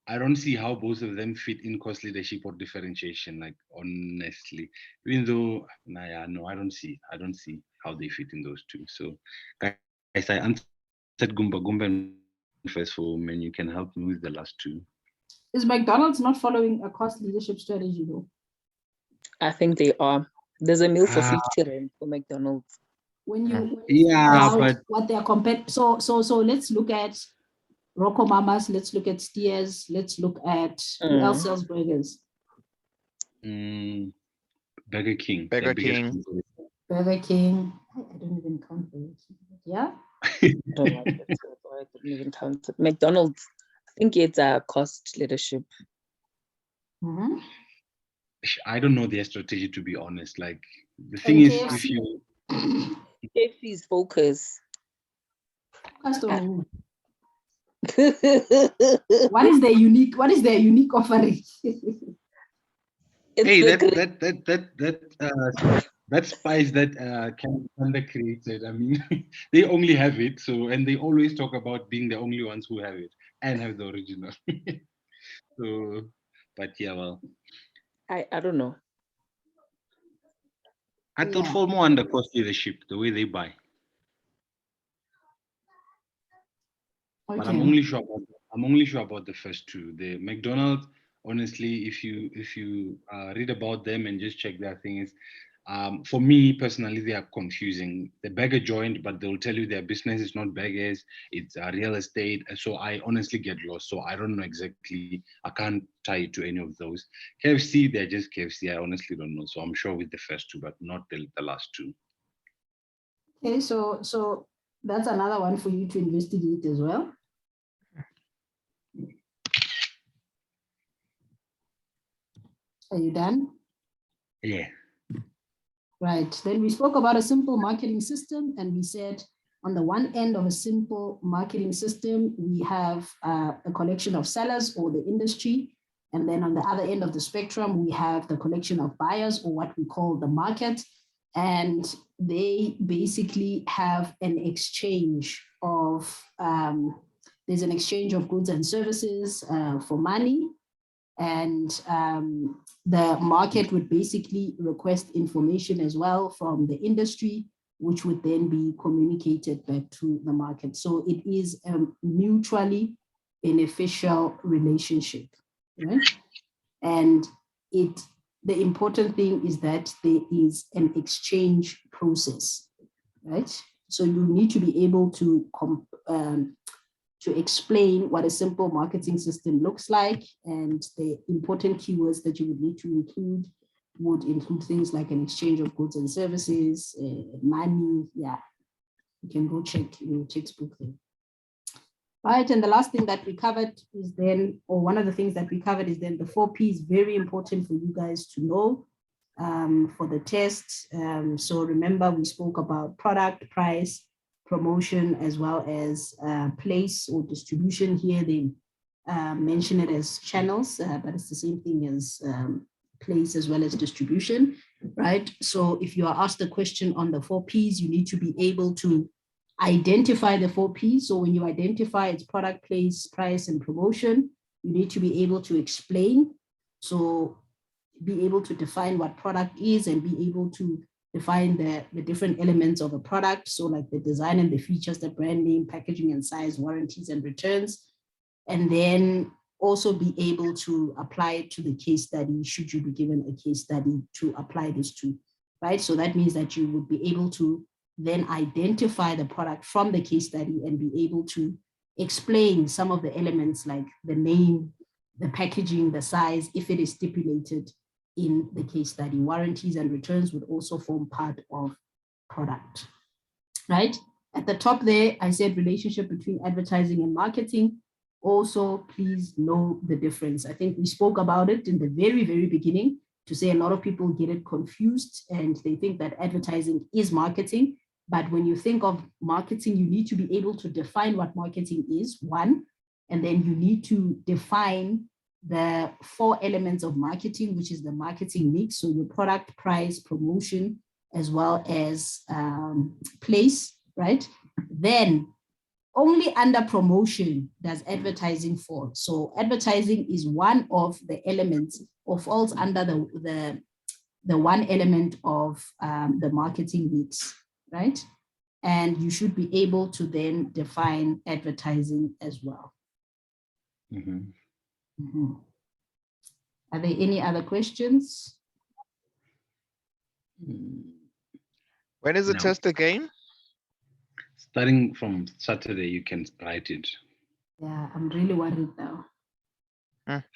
I don't see how both of them fit in cost leadership or differentiation. Like honestly, even though, nah, yeah, no, I don't see how they fit in those two. So, guys, I answered Gumba and first for men. You can help me with the last two. Is McDonald's not following a cost leadership strategy though? I think they are. There's a meal for Ah. 50 rand for McDonald's. When you Yeah, about but what they are compared, so let's look at Rocco Mamas, let's look at Steers, let's look at who else sells burgers. Burger King. Burger the biggest King. company. Burger King. I don't even count Burger King. Yeah. I don't like that. I didn't even count it. McDonald's, I think it's a cost leadership. Mm-hmm. I don't know their strategy, to be honest. Like the thing And is, KFC. if you KFC's focus. What is their unique? What is their unique offering? hey, that spice that Kanda created. I mean, they only have it. So, and they always talk about being the only ones who have it and have the original. So, but yeah, well, I don't know. I thought fall more under cost leadership, the way they buy. Okay. But I'm only sure about the first two. The McDonald's, honestly, if you read about them and just check their things, for me personally, they are confusing. The burger joint, but they'll tell you their business is not burgers, it's real estate. So I honestly get lost. So I don't know exactly. I can't tie it to any of those. KFC, they're just KFC. I honestly don't know. So I'm sure with the first two, but not the last two. Okay, so that's another one for you to investigate as well. Are you done? Yeah. Right. Then we spoke about a simple marketing system, and we said on the one end of a simple marketing system, we have a collection of sellers or the industry. And then on the other end of the spectrum, we have the collection of buyers, or what we call the market. And they basically have an exchange of, there's an exchange of goods and services for money. And the market would basically request information as well from the industry, which would then be communicated back to the market. So it is a mutually beneficial relationship, right? And the important thing is that there is an exchange process, right? So you need to be able to explain what a simple marketing system looks like, and the important keywords that you would need to include would include things like an exchange of goods and services, money. Yeah, you can go check your textbook there. Right, and the last thing that we covered is then, or one of the things that we covered is then the 4 Ps, very important for you guys to know for the test. So remember, we spoke about product, price, promotion, as well as place or distribution. Here they mention it as channels, but it's the same thing as place as well as distribution, right? So if you are asked a question on the 4 Ps, you need to be able to identify the 4 Ps. So when you identify its product, place, price, and promotion, you need to be able to explain. So be able to define what product is and be able to define the different elements of a product. So like the design and the features, the brand name, packaging and size, warranties and returns. And then also be able to apply it to the case study, should you be given a case study to apply this to, right? So that means that you would be able to then identify the product from the case study and be able to explain some of the elements like the name, the packaging, the size, if it is stipulated in the case study. Warranties and returns would also form part of product, right? At the top there, I said relationship between advertising and marketing. Also, please know the difference. I think we spoke about it in the very, very beginning to say a lot of people get it confused and they think that advertising is marketing. But when you think of marketing, you need to be able to define what marketing is, one, and then you need to define the 4 elements of marketing, which is the marketing mix. So your product, price, promotion, as well as place, right? Then only under promotion does advertising fall. So advertising is one of the elements or falls under the one element of the marketing mix, right? And you should be able to then define advertising as well. Mhm. Mhm. Are there any other questions? When is the No. test again? Starting from Saturday, you can write it. Yeah, I'm really worried now.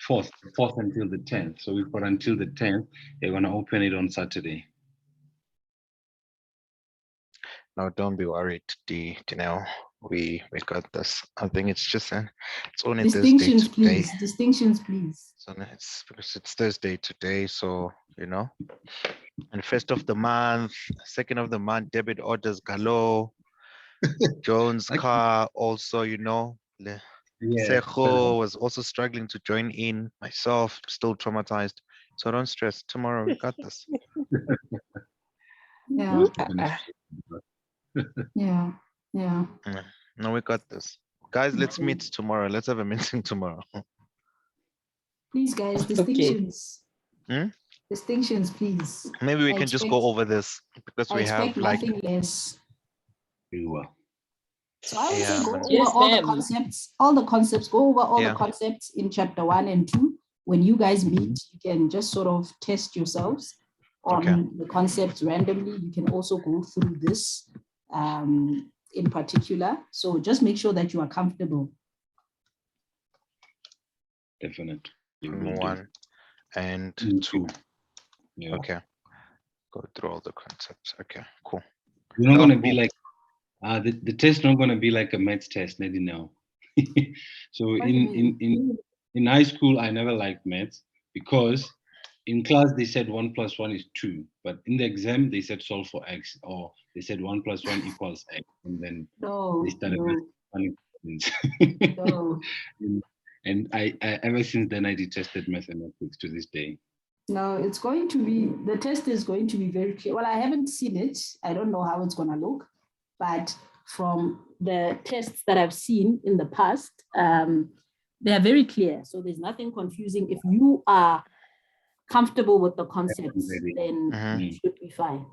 4th until the 10th. So we've got until the 10th. They're gonna open it on Saturday. No, don't be worried, Dineo. We got this. I think it's just it's only Distinctions, Thursday today. please. Distinctions, please. So it's because it's Thursday today, so you know. And first of the month, second of the month, debit orders galore. Jones Okay. car also, you know. Yeah. Sejo was also struggling to join in. Myself, still traumatized. So don't stress. Tomorrow we got this. Yeah, yeah, yeah. No, we got this. Guys, let's meet tomorrow. Let's have a meeting tomorrow. Please, guys, distinctions. Hmm? Distinctions, please. Maybe we I can just expect- go over this because I we have expect like nothing less. You will. So I would say Yeah, go man. over Yes, all the ma'am. concepts, go over all Yeah. the concepts in chapter 1 and 2. When you guys meet, you can just sort of test yourselves on Okay. the concepts randomly. You can also go through this in particular. So just make sure that you are comfortable. Definitely. You on will do. 1 and Mm, 2. Yeah. Okay. Go through all the concepts. Okay, cool. You're not No, gonna be cool. like the test not gonna be like a maths test, maybe now. So What do you mean? in high school, I never liked maths because in class they said 1 + 1 is 2, but in the exam they said solve for x, or they said 1 + 1 = x, and then No, they started no, funny questions. no. And I ever since then I detested mathematics to this day. No, it's going to be, the test is going to be very clear. Well, I haven't seen it. I don't know how it's going to look, but from the tests that I've seen in the past, they are very clear. So there's nothing confusing. If you are comfortable with the concepts, then you should be fine.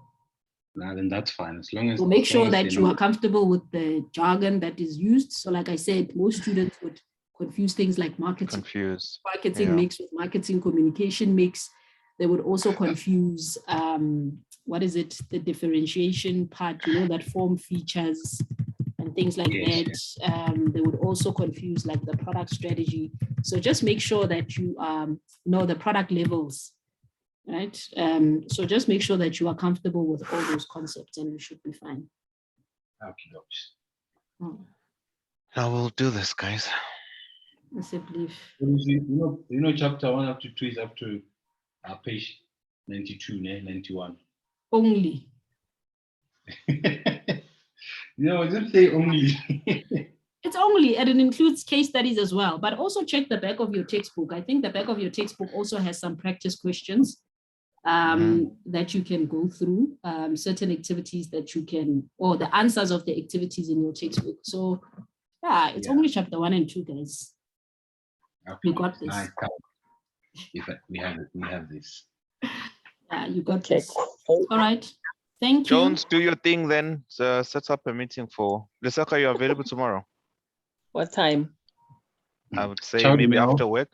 Nah, then that's fine. As long as So make as long sure as that they you know. are comfortable with the jargon that is used. So like I said, most students would confuse things like marketing Confused. marketing Yeah. mix with marketing communication mix. They would also confuse, what is it, the differentiation part, you know, that form features and things like Yes, that. They would also confuse like the product strategy. So just make sure that you know the product levels, right? So just make sure that you are comfortable with all those concepts and you should be fine. Okay, Oh, Now we'll do this, guys. that's a belief. you know, chapter 1 up to 2 is up to page 92, 91. Only. No, I didn't say only. It's only, and it includes case studies as well, but also check the back of your textbook. I think the back of your textbook also has some practice questions that you can go through, certain activities that you can, or the answers of the activities in your textbook. So yeah, it's only chapter 1 and 2, guys. Okay, You got this. nice. We have this. Yeah, you got Okay, this. cool. All right. Thank you. Jones, do your thing then. Set up a meeting for Lesaka. Are you available tomorrow? What time? I would say Ciao, maybe Dineo. after work.